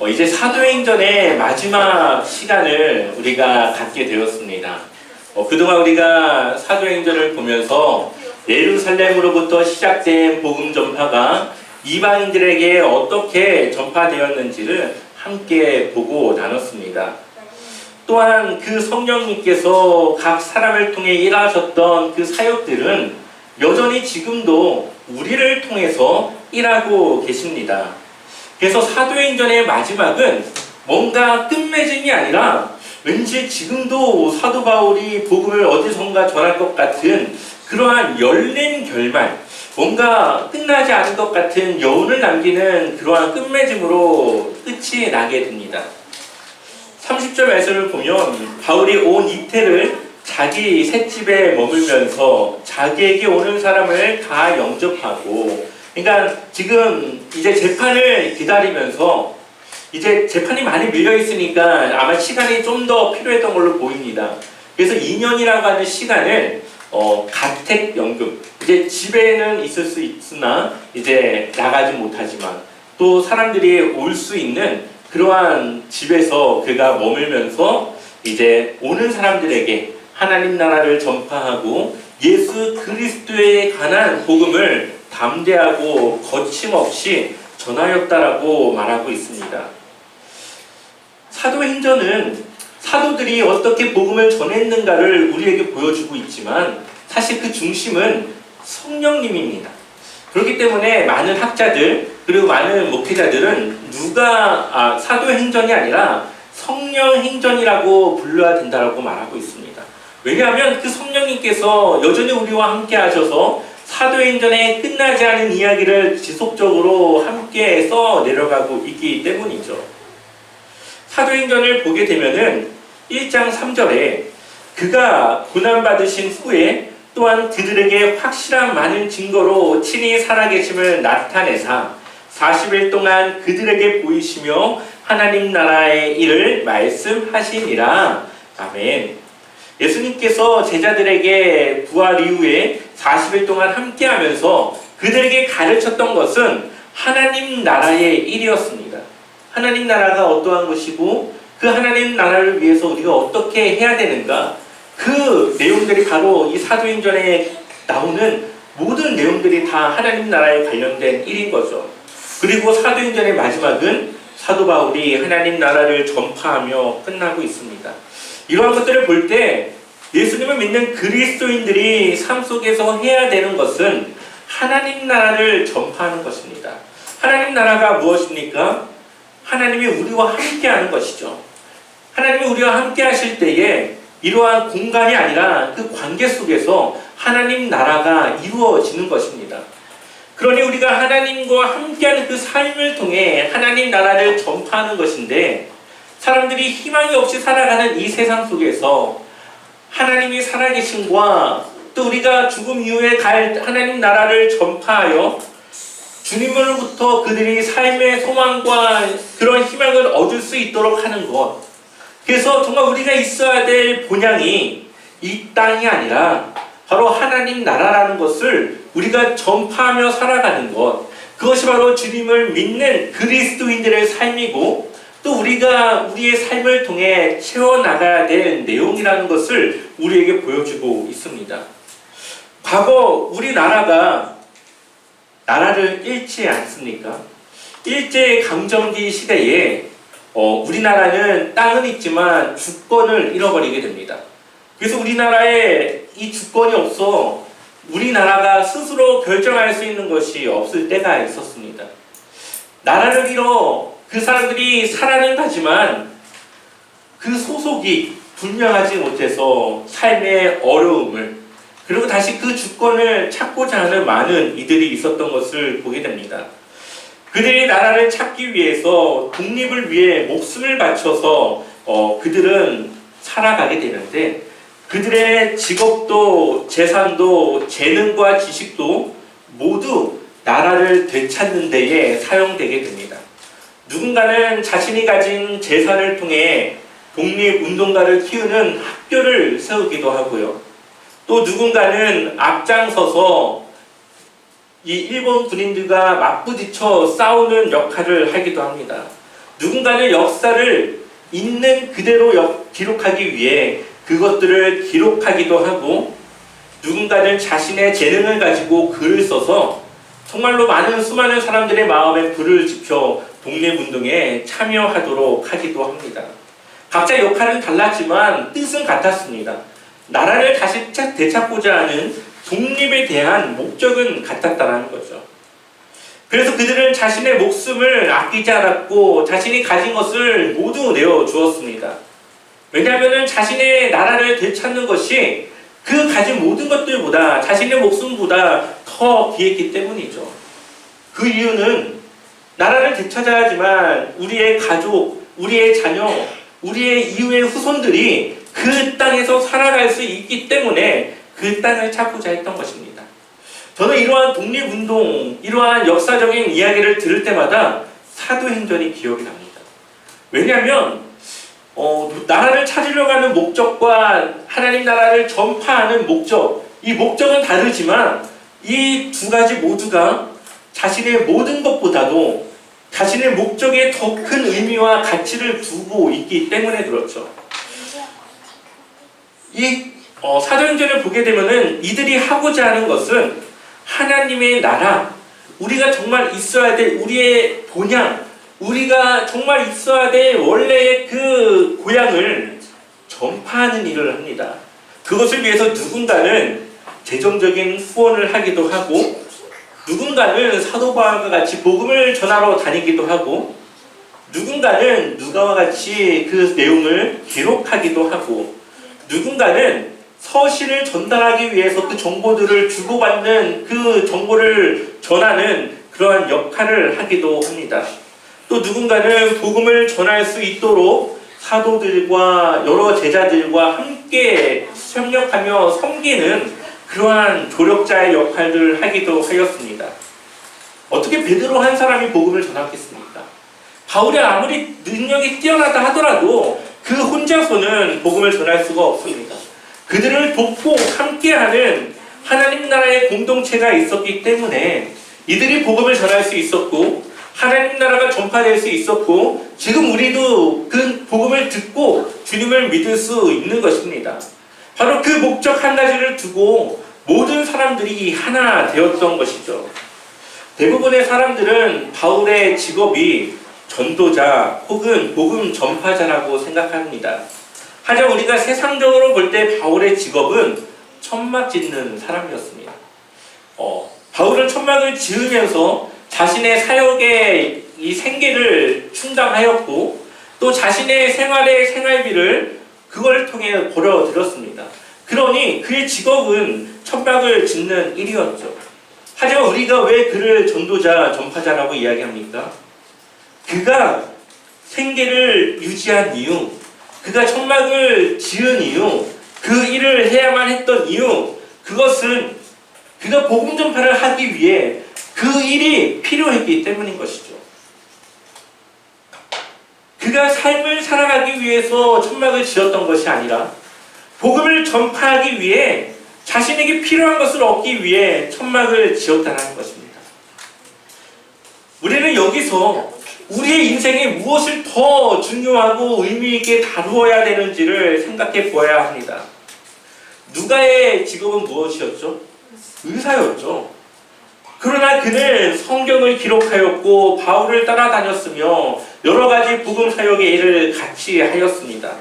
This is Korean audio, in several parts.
이제 사도행전의 마지막 시간을 우리가 갖게 되었습니다. 그동안 우리가 사도행전을 보면서 예루살렘으로부터 시작된 복음 전파가 이방인들에게 어떻게 전파되었는지를 함께 보고 나눴습니다. 또한 그 성령님께서 각 사람을 통해 일하셨던 그 사역들은 여전히 지금도 우리를 통해서 일하고 계십니다. 그래서 사도행전의 마지막은 뭔가 끝맺음이 아니라 왠지 지금도 사도 바울이 복음을 어디선가 전할 것 같은 그러한 열린 결말, 뭔가 끝나지 않은 것 같은 여운을 남기는 그러한 끝맺음으로 끝이 나게 됩니다. 30절 말씀을 보면 바울이 온 이태를 자기 셋집에 머물면서 자기에게 오는 사람을 다 영접하고, 그러니까 지금 이제 재판을 기다리면서 이제 재판이 많이 밀려 있으니까 아마 시간이 좀 더 필요했던 걸로 보입니다. 그래서 2년이라고 하는 시간을 가택 연금, 이제 집에는 있을 수 있으나 이제 나가지 못하지만 또 사람들이 올 수 있는 그러한 집에서 그가 머물면서 이제 오는 사람들에게 하나님 나라를 전파하고 예수 그리스도에 관한 복음을 담대하고 거침없이 전하였다라고 말하고 있습니다. 사도행전은 사도들이 어떻게 복음을 전했는가를 우리에게 보여주고 있지만 사실 그 중심은 성령님입니다. 그렇기 때문에 많은 학자들 그리고 많은 목회자들은 사도행전이 아니라 성령행전이라고 불러야 된다고 말하고 있습니다. 왜냐하면 그 성령님께서 여전히 우리와 함께 하셔서 사도행전에 끝나지 않은 이야기를 지속적으로 함께 써 내려가고 있기 때문이죠. 사도행전을 보게 되면은 1장 3절에 그가 고난받으신 후에 또한 그들에게 확실한 많은 증거로 친히 살아계심을 나타내사 40일 동안 그들에게 보이시며 하나님 나라의 일을 말씀하시니라. 아멘. 예수님께서 제자들에게 부활 이후에 40일 동안 함께하면서 그들에게 가르쳤던 것은 하나님 나라의 일이었습니다. 하나님 나라가 어떠한 것이고 그 하나님 나라를 위해서 우리가 어떻게 해야 되는가, 그 내용들이 바로 이 사도행전에 나오는 모든 내용들이 다 하나님 나라에 관련된 일인 거죠. 그리고 사도행전의 마지막은 사도 바울이 하나님 나라를 전파하며 끝나고 있습니다. 이러한 것들을 볼 때 예수님을 믿는 그리스도인들이 삶 속에서 해야 되는 것은 하나님 나라를 전파하는 것입니다. 하나님 나라가 무엇입니까? 하나님이 우리와 함께하는 것이죠. 하나님이 우리와 함께 하실 때에 이러한 공간이 아니라 그 관계 속에서 하나님 나라가 이루어지는 것입니다. 그러니 우리가 하나님과 함께하는 그 삶을 통해 하나님 나라를 전파하는 것인데, 사람들이 희망이 없이 살아가는 이 세상 속에서 하나님이 살아계심과 또 우리가 죽음 이후에 갈 하나님 나라를 전파하여 주님으로부터 그들이 삶의 소망과 그런 희망을 얻을 수 있도록 하는 것, 그래서 정말 우리가 있어야 될 본향이 이 땅이 아니라 바로 하나님 나라라는 것을 우리가 전파하며 살아가는 것, 그것이 바로 주님을 믿는 그리스도인들의 삶이고 또 우리가 우리의 삶을 통해 채워나가야 될 내용이라는 것을 우리에게 보여주고 있습니다. 과거 우리나라가 나라를 잃지 않습니까? 일제강점기 시대에 우리나라는 땅은 있지만 주권을 잃어버리게 됩니다. 그래서 우리나라에 이 주권이 없어 우리나라가 스스로 결정할 수 있는 것이 없을 때가 있었습니다. 나라를 잃어 그 사람들이 살아는 가지만 그 소속이 분명하지 못해서 삶의 어려움을, 그리고 다시 그 주권을 찾고자 하는 많은 이들이 있었던 것을 보게 됩니다. 그들이 나라를 찾기 위해서 독립을 위해 목숨을 바쳐서 그들은 살아가게 되는데, 그들의 직업도 재산도 재능과 지식도 모두 나라를 되찾는 데에 사용되게 됩니다. 누군가는 자신이 가진 재산을 통해 독립운동가를 키우는 학교를 세우기도 하고요. 또 누군가는 앞장서서 이 일본 군인들과 맞부딪혀 싸우는 역할을 하기도 합니다. 누군가는 역사를 있는 그대로 기록하기 위해 그것들을 기록하기도 하고, 누군가는 자신의 재능을 가지고 글을 써서 정말로 수많은 사람들의 마음에 불을 지펴 독립운동에 참여하도록 하기도 합니다. 각자 역할은 달랐지만 뜻은 같았습니다. 나라를 다시 되찾고자 하는 독립에 대한 목적은 같았다는 거죠. 그래서 그들은 자신의 목숨을 아끼지 않았고 자신이 가진 것을 모두 내어주었습니다. 왜냐하면 자신의 나라를 되찾는 것이 그 가진 모든 것들보다, 자신의 목숨보다 더 귀했기 때문이죠. 그 이유는 나라를 되찾아야지만 우리의 가족, 우리의 자녀, 우리의 이후의 후손들이 그 땅에서 살아갈 수 있기 때문에 그 땅을 찾고자 했던 것입니다. 저는 이러한 독립운동, 이러한 역사적인 이야기를 들을 때마다 사도행전이 기억이 납니다. 왜냐하면 나라를 찾으려고 하는 목적과 하나님 나라를 전파하는 목적, 이 목적은 다르지만 이 두 가지 모두가 자신의 모든 것보다도 자신의 목적에 더 큰 의미와 가치를 두고 있기 때문에 그렇죠. 이 사도행전을 보게 되면은 이들이 하고자 하는 것은 하나님의 나라, 우리가 정말 있어야 될 우리의 본향, 우리가 정말 있어야 될 원래의 그 고향을 전파하는 일을 합니다. 그것을 위해서 누군가는 재정적인 후원을 하기도 하고, 누군가는 사도 바울과 같이 복음을 전하러 다니기도 하고, 누군가는 누가와 같이 그 내용을 기록하기도 하고, 누군가는 서신을 전달하기 위해서 그 정보들을 주고받는, 그 정보를 전하는 그러한 역할을 하기도 합니다. 또 누군가는 복음을 전할 수 있도록 사도들과 여러 제자들과 함께 협력하며 섬기는 그러한 조력자의 역할을 하기도 하였습니다. 어떻게 베드로 한 사람이 복음을 전하겠습니까? 바울이 아무리 능력이 뛰어나다 하더라도 그 혼자서는 복음을 전할 수가 없습니다. 그들을 돕고 함께하는 하나님 나라의 공동체가 있었기 때문에 이들이 복음을 전할 수 있었고, 하나님 나라가 전파될 수 있었고, 지금 우리도 그 복음을 듣고 주님을 믿을 수 있는 것입니다. 바로 그 목적 한 가지를 두고 모든 사람들이 하나 되었던 것이죠. 대부분의 사람들은 바울의 직업이 전도자 혹은 복음 전파자라고 생각합니다. 하지만 우리가 세상적으로 볼 때 바울의 직업은 천막 짓는 사람이었습니다. 바울은 천막을 지으면서 자신의 사역의 이 생계를 충당하였고, 또 자신의 생활비를 그걸 통해 벌어들였습니다. 그러니 그의 직업은 천막을 짓는 일이었죠. 하지만 우리가 왜 그를 전도자, 전파자라고 이야기합니까? 그가 생계를 유지한 이유, 그가 천막을 지은 이유, 그 일을 해야만 했던 이유, 그것은 그가 복음 전파를 하기 위해 그 일이 필요했기 때문인 것이죠. 그가 삶을 살아가기 위해서 천막을 지었던 것이 아니라 복음을 전파하기 위해 자신에게 필요한 것을 얻기 위해 천막을 지었다는 것입니다. 우리는 여기서 우리의 인생에 무엇을 더 중요하고 의미있게 다루어야 되는지를 생각해 보아야 합니다. 누가의 직업은 무엇이었죠? 의사였죠. 그러나 그는 성경을 기록하였고 바울을 따라다녔으며 여러 가지 복음 사역의 일을 같이 하였습니다.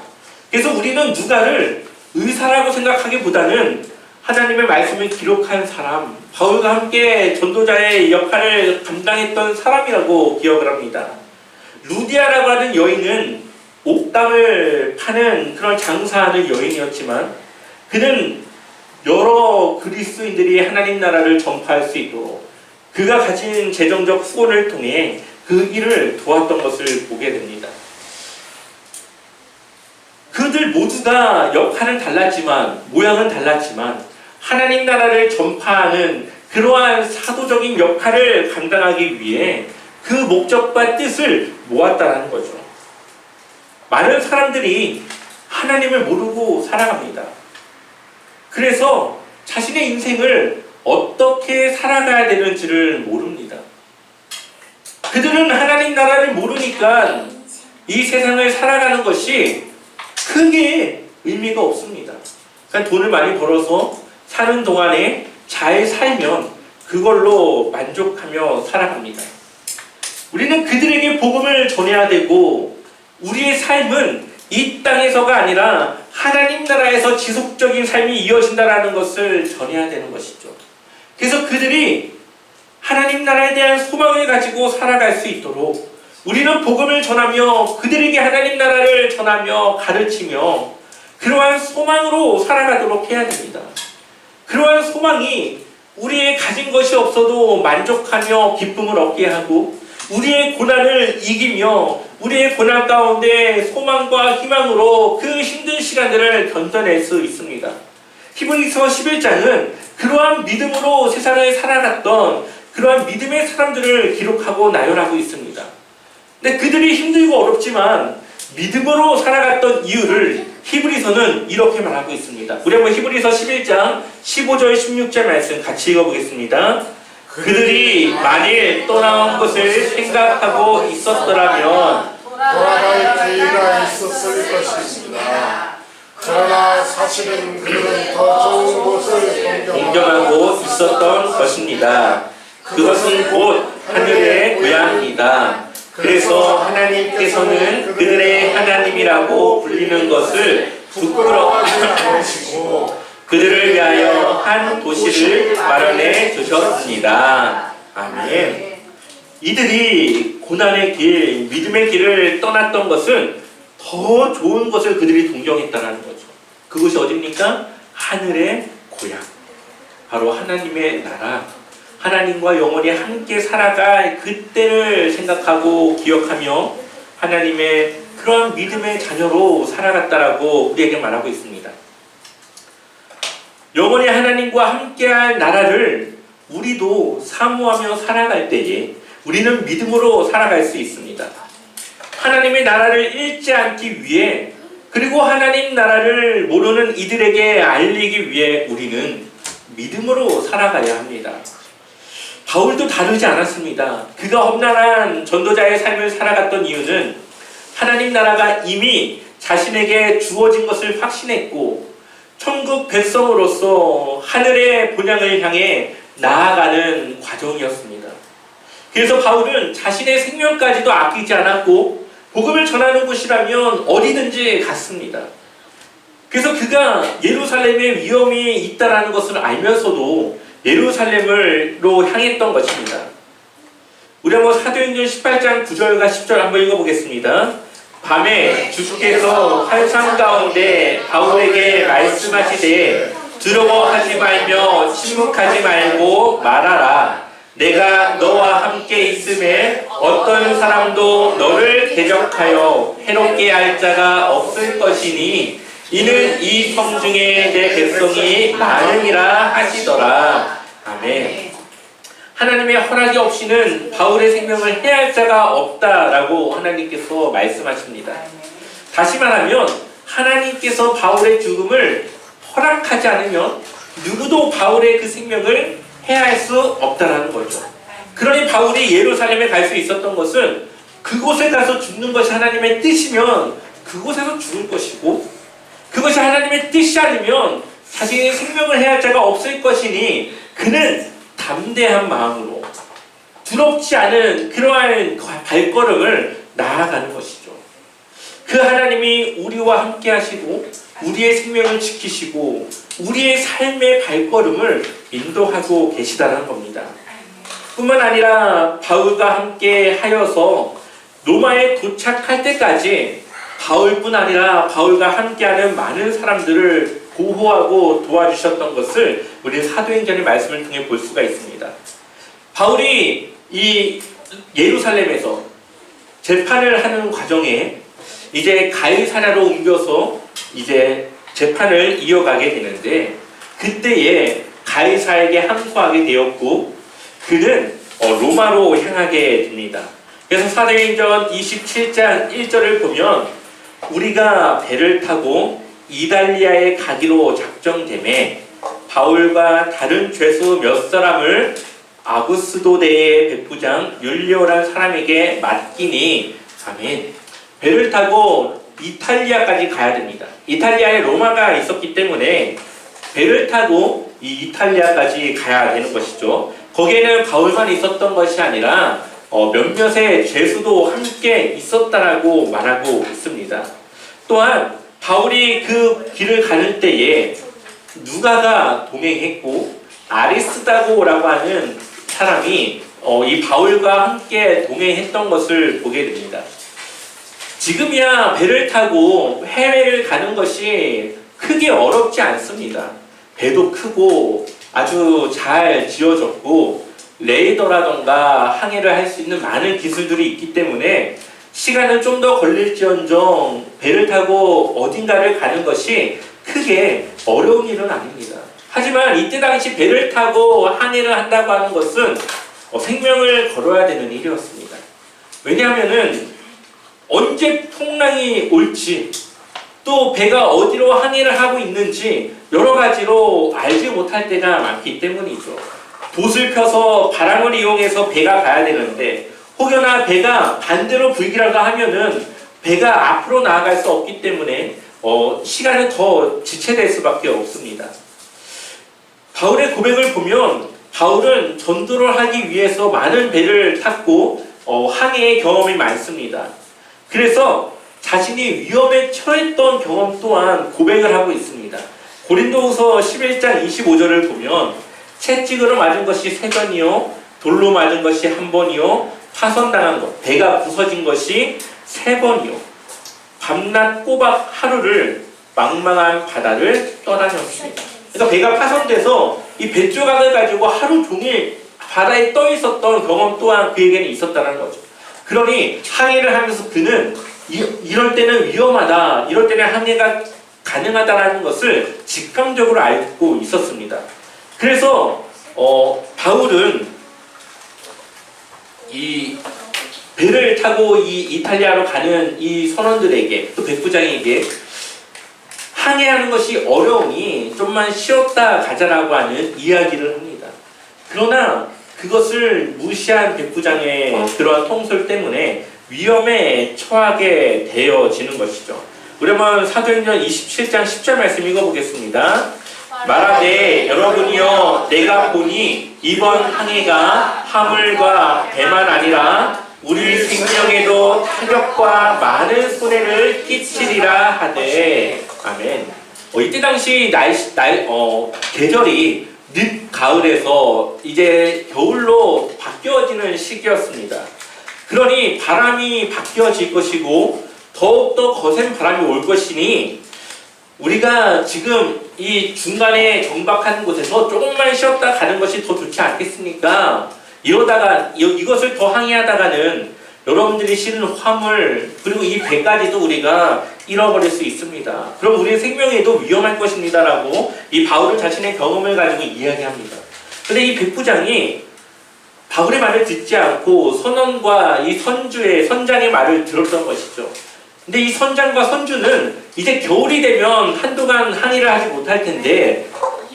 그래서 우리는 누가를 의사라고 생각하기보다는 하나님의 말씀을 기록한 사람, 바울과 함께 전도자의 역할을 감당했던 사람이라고 기억을 합니다. 루디아라고 하는 여인은 옥담을 파는 그런 장사하는 여인이었지만, 그는 여러 그리스도인들이 하나님 나라를 전파할 수 있도록 그가 가진 재정적 후원을 통해 그 일을 도왔던 것을 보게 됩니다. 그들 모두가 역할은 달랐지만, 모양은 달랐지만 하나님 나라를 전파하는 그러한 사도적인 역할을 감당하기 위해 그 목적과 뜻을 모았다는 거죠. 많은 사람들이 하나님을 모르고 살아갑니다. 그래서 자신의 인생을 어떻게 살아가야 되는지를 모릅니다. 그들은 하나님 나라를 모르니까 이 세상을 살아가는 것이 크게 의미가 없습니다. 그러니까 돈을 많이 벌어서 사는 동안에 잘 살면 그걸로 만족하며 살아갑니다. 우리는 그들에게 복음을 전해야 되고 우리의 삶은 이 땅에서가 아니라 하나님 나라에서 지속적인 삶이 이어진다는 것을 전해야 되는 것이죠. 그래서 그들이 하나님 나라에 대한 소망을 가지고 살아갈 수 있도록 우리는 복음을 전하며 그들에게 하나님 나라를 전하며 가르치며 그러한 소망으로 살아가도록 해야 됩니다. 그러한 소망이 우리의 가진 것이 없어도 만족하며 기쁨을 얻게 하고 우리의 고난을 이기며 우리의 고난 가운데 소망과 희망으로 그 힘든 시간들을 견뎌낼 수 있습니다. 히브리서 11장은 그러한 믿음으로 세상을 살아갔던 그러한 믿음의 사람들을 기록하고 나열하고 있습니다. 근데 그들이 힘들고 어렵지만 믿음으로 살아갔던 이유를 히브리서는 이렇게 말하고 있습니다. 우리 한번 히브리서 11장 15절 16절 말씀 같이 읽어보겠습니다. 그들이 만일 떠나온 것을 생각하고 있었더라면 돌아갈 기회가 있었을 것입니다. 그러나 사실은 그들은 더 좋은 곳을 동경하고 있었던 것입니다. 그것은 곧 하늘의 고향입니다. 그래서 하나님께서는 그들의 하나님이라고 불리는 것을 부끄러워하시고 그들을 위하여 한 도시를 마련해 주셨습니다. 아멘. 이들이 고난의 길, 믿음의 길을 떠났던 것은 더 좋은 것을 그들이 동경했다는 거죠. 그것이 어디입니까? 하늘의 고향. 바로 하나님의 나라. 하나님과 영원히 함께 살아갈 그때를 생각하고 기억하며 하나님의 그런 믿음의 자녀로 살아갔다라고 우리에게 말하고 있습니다. 영원히 하나님과 함께할 나라를 우리도 사모하며 살아갈 때에 우리는 믿음으로 살아갈 수 있습니다. 하나님의 나라를 잃지 않기 위해 그리고 하나님 나라를 모르는 이들에게 알리기 위해 우리는 믿음으로 살아가야 합니다. 바울도 다르지 않았습니다. 그가 험난한 전도자의 삶을 살아갔던 이유는 하나님 나라가 이미 자신에게 주어진 것을 확신했고 천국 백성으로서 하늘의 본향을 향해 나아가는 과정이었습니다. 그래서 바울은 자신의 생명까지도 아끼지 않았고 복음을 전하는 곳이라면 어디든지 갔습니다. 그래서 그가 예루살렘에 위험이 있다는 것을 알면서도 예루살렘으로 향했던 것입니다. 우리 한번 사도행전 18장 9절과 10절 한번 읽어보겠습니다. 밤에 주께서 환상 가운데 바울에게 말씀하시되 두려워하지 말며 침묵하지 말고 말하라. 내가 너와 함께 있음에 어떤 사람도 너를 대적하여 해롭게 할 자가 없을 것이니 이는 이 성 중에 내 백성이 많으니라 하시더라. 아멘. 하나님의 허락이 없이는 바울의 생명을 해할 자가 없다라고 하나님께서 말씀하십니다. 다시 말하면 하나님께서 바울의 죽음을 허락하지 않으면 누구도 바울의 그 생명을 해할 수 없다라는 거죠. 그러니 바울이 예루살렘에 갈 수 있었던 것은 그곳에 가서 죽는 것이 하나님의 뜻이면 그곳에서 죽을 것이고 그것이 하나님의 뜻이 아니면 자신의 생명을 해야 할 자가 없을 것이니 그는 담대한 마음으로 두렵지 않은 그러한 발걸음을 나아가는 것이죠. 그 하나님이 우리와 함께 하시고 우리의 생명을 지키시고 우리의 삶의 발걸음을 인도하고 계시다는 겁니다. 뿐만 아니라 바울과 함께 하여서 로마에 도착할 때까지 바울뿐 아니라 바울과 함께하는 많은 사람들을 보호하고 도와주셨던 것을 우리 사도행전의 말씀을 통해 볼 수가 있습니다. 바울이 이 예루살렘에서 재판을 하는 과정에 이제 가이사랴로 옮겨서 이제 재판을 이어가게 되는데 그때에 가이사에게 항소하게 되었고 그는 로마로 향하게 됩니다. 그래서 사도행전 27장 1절을 보면 우리가 배를 타고 이달리아에 가기로 작정되매 바울과 다른 죄수 몇 사람을 아구스도대의 백부장 율리오란 사람에게 맡기니 아멘. 배를 타고 이탈리아까지 가야 됩니다. 이탈리아에 로마가 있었기 때문에 배를 타고 이 이탈리아까지 가야 되는 것이죠. 거기에는 바울만 있었던 것이 아니라 몇몇의 죄수도 함께 있었다라고 말하고 있습니다. 또한 바울이 그 길을 가는 때에 누가가 동행했고 아리스다고라고 하는 사람이 이 바울과 함께 동행했던 것을 보게 됩니다. 지금이야 배를 타고 해외를 가는 것이 크게 어렵지 않습니다. 배도 크고 아주 잘 지어졌고 레이더라던가 항해를 할 수 있는 많은 기술들이 있기 때문에 시간은 좀 더 걸릴지언정 배를 타고 어딘가를 가는 것이 크게 어려운 일은 아닙니다. 하지만 이때 당시 배를 타고 항해를 한다고 하는 것은 생명을 걸어야 되는 일이었습니다. 왜냐하면은 언제 풍랑이 올지 또 배가 어디로 항해를 하고 있는지 여러 가지로 알지 못할 때가 많기 때문이죠. 돛을 펴서 바람을 이용해서 배가 가야 되는데 혹여나 배가 반대로 불기라고 하면은 배가 앞으로 나아갈 수 없기 때문에 시간은 더 지체될 수밖에 없습니다. 바울의 고백을 보면 바울은 전도를 하기 위해서 많은 배를 탔고 항해의 경험이 많습니다. 그래서 자신이 위험에 처했던 경험 또한 고백을 하고 있습니다. 고린도후서 11장 25절을 보면 채찍으로 맞은 것이 3번이요 돌로 맞은 것이 1번이요 파손당한 것 배가 부서진 것이 3번이요 밤낮 꼬박 하루를 망망한 바다를 떠다녔습니다. 그러니까 배가 파손돼서 이 뱃조각을 가지고 하루 종일 바다에 떠 있었던 경험 또한 그에게는 있었다는 거죠. 그러니 항해를 하면서 그는 이럴 때는 위험하다, 이럴 때는 항해가 가능하다라는 것을 직감적으로 알고 있었습니다. 그래서 바울은 이 배를 타고 이 이탈리아로 가는 이 선원들에게 또 백부장에게 항해하는 것이 어려우니 좀만 쉬었다 가자라고 하는 이야기를 합니다. 그러나 그것을 무시한 백부장의 그러한 통솔 때문에 위험에 처하게 되어지는 것이죠. 그러면 사도행전 27장 10절 말씀 읽어보겠습니다. 말하되 여러분이여 내가 보니 이번 항해가 화물과 배만 아니라 우리 생명에도 타격과 많은 손해를 끼치리라 하되 아멘. 이때 당시 계절이 늦 가을에서 이제 겨울로 바뀌어지는 시기였습니다. 그러니 바람이 바뀌어질 것이고 더욱더 거센 바람이 올 것이니 우리가 지금 이 중간에 정박하는 곳에서 조금만 쉬었다 가는 것이 더 좋지 않겠습니까? 이러다가 이것을 더 항해하다가는 여러분들이 실은 화물 그리고 이 배까지도 우리가 잃어버릴 수 있습니다. 그럼 우리의 생명에도 위험할 것입니다 라고 이 바울은 자신의 경험을 가지고 이야기합니다. 근데 이 백부장이 바울의 말을 듣지 않고 선원과 이 선장의 말을 들었던 것이죠. 근데 이 선장과 선주는 이제 겨울이 되면 한동안 항해를 하지 못할 텐데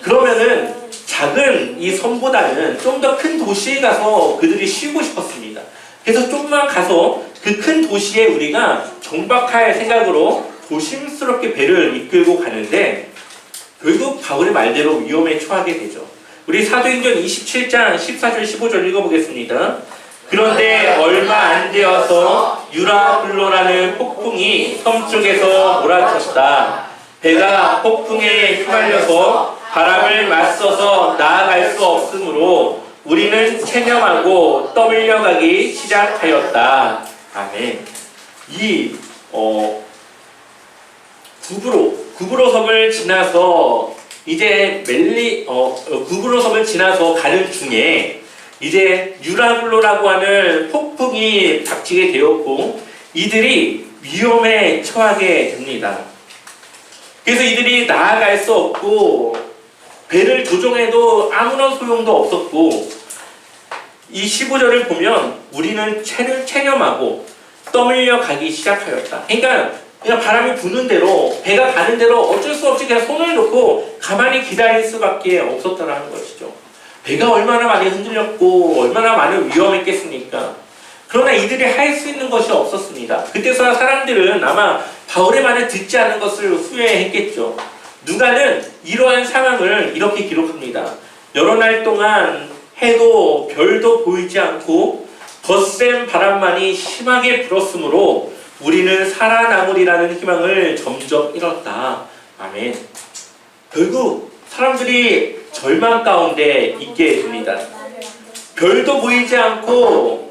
그러면은 작은 이 섬보다는 좀 더 큰 도시에 가서 그들이 쉬고 싶었습니다. 그래서 좀만 가서 그 큰 도시에 우리가 정박할 생각으로 조심스럽게 배를 이끌고 가는데 결국 바울의 말대로 위험에 처하게 되죠. 우리 사도행전 27장 14절 15절 읽어보겠습니다. 그런데 얼마 안 되어서 유라블로라는 폭풍이 섬 쪽에서 몰아쳤다. 배가 폭풍에 휘말려서 바람을 맞서서 나아갈 수 없으므로 우리는 체념하고 떠밀려가기 시작하였다. 아멘. 이 구브로 섬을 지나서 이제 구브로 섬을 지나서 가는 중에 이제 유라블로라고 하는 폭풍이 닥치게 되었고 이들이 위험에 처하게 됩니다. 그래서 이들이 나아갈 수 없고 배를 조종해도 아무런 소용도 없었고 이 15절을 보면 우리는 체념하고 떠밀려 가기 시작하였다. 그러니까 그냥 바람이 부는 대로 배가 가는 대로 어쩔 수 없이 그냥 손을 놓고 가만히 기다릴 수밖에 없었다는 것이죠. 배가 얼마나 많이 흔들렸고 얼마나 많이 위험했겠습니까? 그러나 이들이 할 수 있는 것이 없었습니다. 그때서야 사람들은 아마 바울의 말을 듣지 않은 것을 후회했겠죠. 누가는 이러한 상황을 이렇게 기록합니다. 여러 날 동안 해도 별도 보이지 않고 덧센 바람만이 심하게 불었으므로 우리는 살아남으리라는 희망을 점점 잃었다. 아멘. 결국 사람들이 절망 가운데 있게 됩니다. 별도 보이지 않고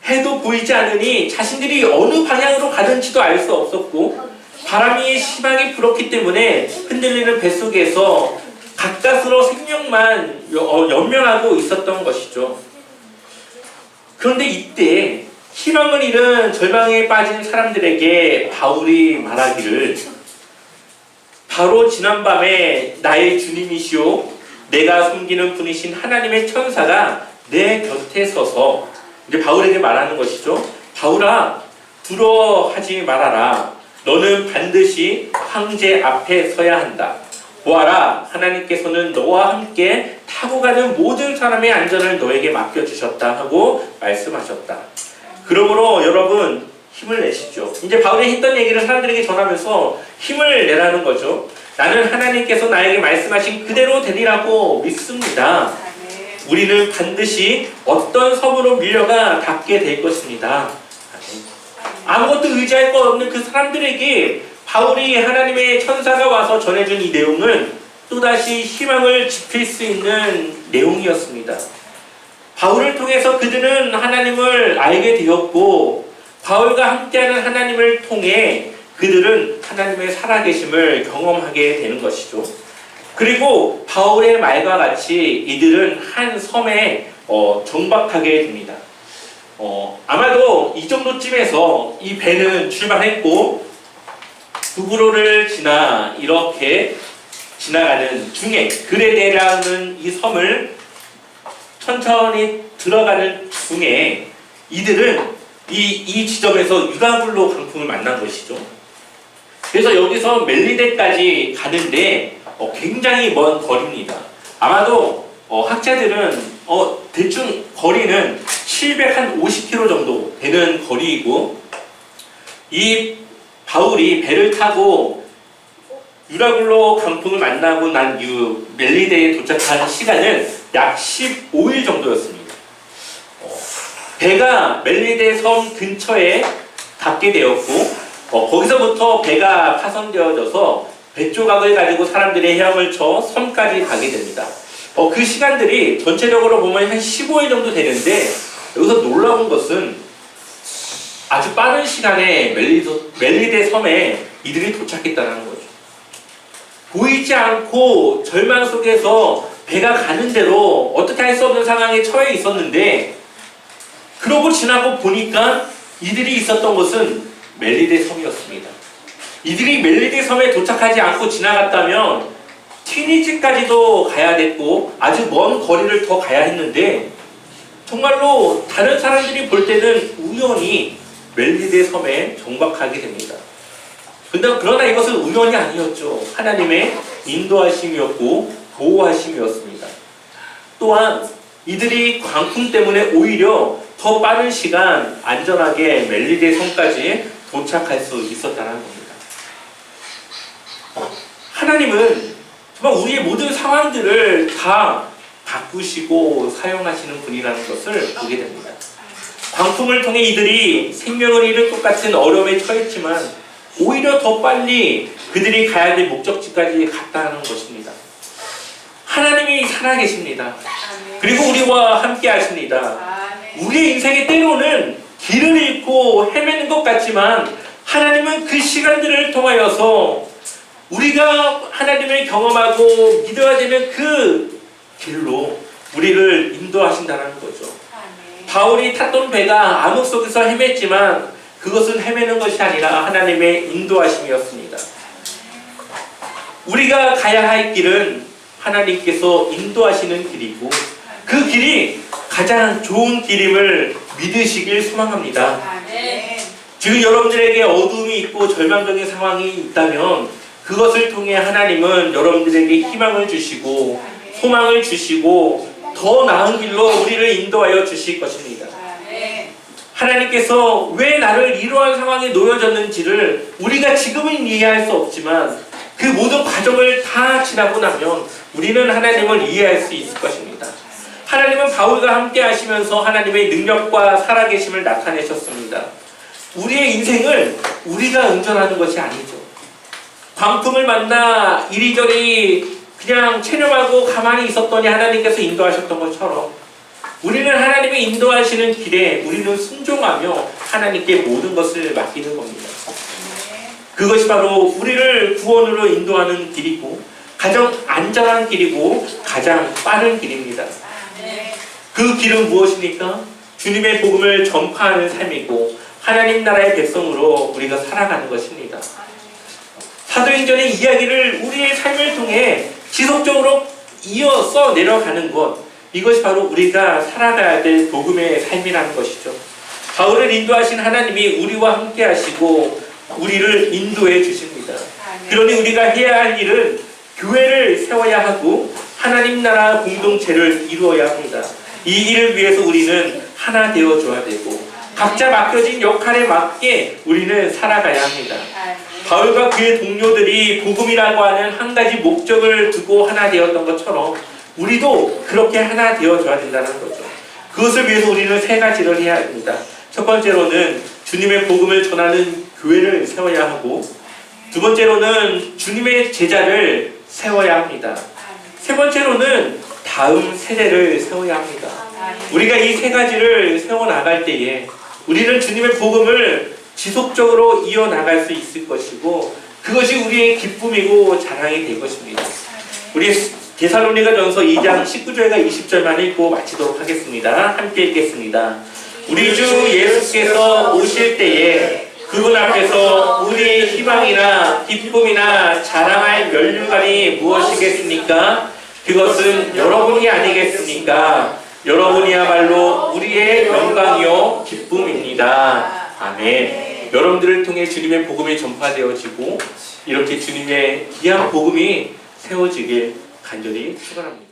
해도 보이지 않으니 자신들이 어느 방향으로 가는지도 알 수 없었고 바람이 심하게 불었기 때문에 흔들리는 뱃속에서 가까스로 생명만 연명하고 있었던 것이죠. 그런데 이때 희망을 잃은 절망에 빠진 사람들에게 바울이 말하기를 바로 지난밤에 나의 주님이시오 내가 섬기는 분이신 하나님의 천사가 내 곁에 서서 이제 바울에게 말하는 것이죠. 바울아 두려워하지 말아라. 너는 반드시 황제 앞에 서야 한다. 보아라 하나님께서는 너와 함께 타고 가는 모든 사람의 안전을 너에게 맡겨주셨다 하고 말씀하셨다. 그러므로 여러분 힘을 내시죠. 이제 바울이 했던 얘기를 사람들에게 전하면서 힘을 내라는 거죠. 나는 하나님께서 나에게 말씀하신 그대로 되리라고 믿습니다. 우리는 반드시 어떤 섬으로 밀려가 닿게 될 것입니다. 아무것도 의지할 것 없는 그 사람들에게 바울이 하나님의 천사가 와서 전해준 이 내용은 또다시 희망을 지필 수 있는 내용이었습니다. 바울을 통해서 그들은 하나님을 알게 되었고 바울과 함께하는 하나님을 통해 그들은 하나님의 살아계심을 경험하게 되는 것이죠. 그리고 바울의 말과 같이 이들은 한 섬에 정박하게 됩니다. 아마도 이 정도쯤에서 이 배는 출발했고 두브로를 지나 이렇게 지나가는 중에 그레데라는 이 섬을 천천히 들어가는 중에 이들은 이 지점에서 유라굴로 강풍을 만난 것이죠. 그래서 여기서 멜리데까지 가는데 굉장히 먼 거리입니다. 아마도 학자들은 대충 거리는 750km 정도 되는 거리이고 이 바울이 배를 타고 유라굴로 강풍을 만나고 난 이후 멜리데에 도착한 시간은 약 15일 정도였습니다. 배가 멜리데 섬 근처에 닿게 되었고 거기서부터 배가 파손되어져서 배 조각을 가지고 사람들이 헤엄을 쳐 섬까지 가게 됩니다. 그 시간들이 전체적으로 보면 한 15일 정도 되는데 여기서 놀라운 것은 아주 빠른 시간에 멜리데 섬에 이들이 도착했다는 거죠. 보이지 않고 절망 속에서 배가 가는 대로 어떻게 할 수 없는 상황에 처해 있었는데 그러고 지나고 보니까 이들이 있었던 것은 멜리데 섬이었습니다. 이들이 멜리데 섬에 도착하지 않고 지나갔다면 튀니지까지도 가야 됐고 아주 먼 거리를 더 가야 했는데 정말로 다른 사람들이 볼 때는 우연히 멜리데 섬에 정박하게 됩니다. 그러나 이것은 우연이 아니었죠. 하나님의 인도하심이었고 보호하심이었습니다. 또한 이들이 광풍 때문에 오히려 더 빠른 시간 안전하게 멜리데 섬까지 도착할 수 있었다는 겁니다. 하나님은 정말 우리의 모든 상황들을 다 바꾸시고 사용하시는 분이라는 것을 보게 됩니다. 광풍을 통해 이들이 생명을 잃을 똑같은 어려움에 처했지만 오히려 더 빨리 그들이 가야 될 목적지까지 갔다는 것입니다. 하나님이 살아계십니다. 그리고 우리와 함께 하십니다. 우리의 인생의 때로는 길을 잃고 헤매는 것 같지만 하나님은 그 시간들을 통하여서 우리가 하나님을 경험하고 믿어야 되는 그 길로 우리를 인도하신다는 거죠. 바울이 탔던 배가 암흑 속에서 헤맸지만 그것은 헤매는 것이 아니라 하나님의 인도하심이었습니다. 우리가 가야 할 길은 하나님께서 인도하시는 길이고 그 길이 가장 좋은 길임을 믿으시길 소망합니다. 지금 여러분들에게 어둠이 있고 절망적인 상황이 있다면 그것을 통해 하나님은 여러분들에게 희망을 주시고 소망을 주시고 더 나은 길로 우리를 인도하여 주실 것입니다. 하나님께서 왜 나를 이러한 상황에 놓여졌는지를 우리가 지금은 이해할 수 없지만 그 모든 과정을 다 지나고 나면 우리는 하나님을 이해할 수 있을 것입니다. 하나님은 바울과 함께 하시면서 하나님의 능력과 살아계심을 나타내셨습니다. 우리의 인생을 우리가 운전하는 것이 아니죠. 광풍을 만나 이리저리 그냥 체념하고 가만히 있었더니 하나님께서 인도하셨던 것처럼 우리는 하나님의 인도하시는 길에 우리는 순종하며 하나님께 모든 것을 맡기는 겁니다. 그것이 바로 우리를 구원으로 인도하는 길이고 가장 안전한 길이고 가장 빠른 길입니다. 그 길은 무엇입니까? 주님의 복음을 전파하는 삶이고 하나님 나라의 백성으로 우리가 살아가는 것입니다. 사도행전의 이야기를 우리의 삶을 통해 지속적으로 이어서 내려가는 것, 이것이 바로 우리가 살아가야 될 복음의 삶이라는 것이죠. 바울을 인도하신 하나님이 우리와 함께 하시고 우리를 인도해 주십니다. 그러니 우리가 해야 할 일은 교회를 세워야 하고 하나님 나라 공동체를 이루어야 합니다. 이 일을 위해서 우리는 하나 되어줘야 되고 각자 맡겨진 역할에 맞게 우리는 살아가야 합니다. 바울과 그의 동료들이 복음이라고 하는 한 가지 목적을 두고 하나 되었던 것처럼 우리도 그렇게 하나 되어줘야 된다는 거죠. 그것을 위해서 우리는 세 가지를 해야 합니다. 첫 번째로는 주님의 복음을 전하는 교회를 세워야 하고, 두 번째로는 주님의 제자를 세워야 합니다. 세 번째로는 다음 세대를 세워야 합니다. 우리가 이 세 가지를 세워나갈 때에 우리는 주님의 복음을 지속적으로 이어나갈 수 있을 것이고 그것이 우리의 기쁨이고 자랑이 될 것입니다. 우리 데살로니가전서 2장 19절과 20절만 읽고 마치도록 하겠습니다. 함께 읽겠습니다. 우리 주 예수께서 오실 때에 그분 앞에서 우리의 희망이나 기쁨이나 자랑할 면류관이 무엇이겠습니까? 그것은 여러분이 아니겠습니까? 여러분이야말로 우리의 영광이요 기쁨입니다. 아멘. 여러분들을 통해 주님의 복음이 전파되어지고 이렇게 주님의 귀한 복음이 세워지길 간절히 축원합니다.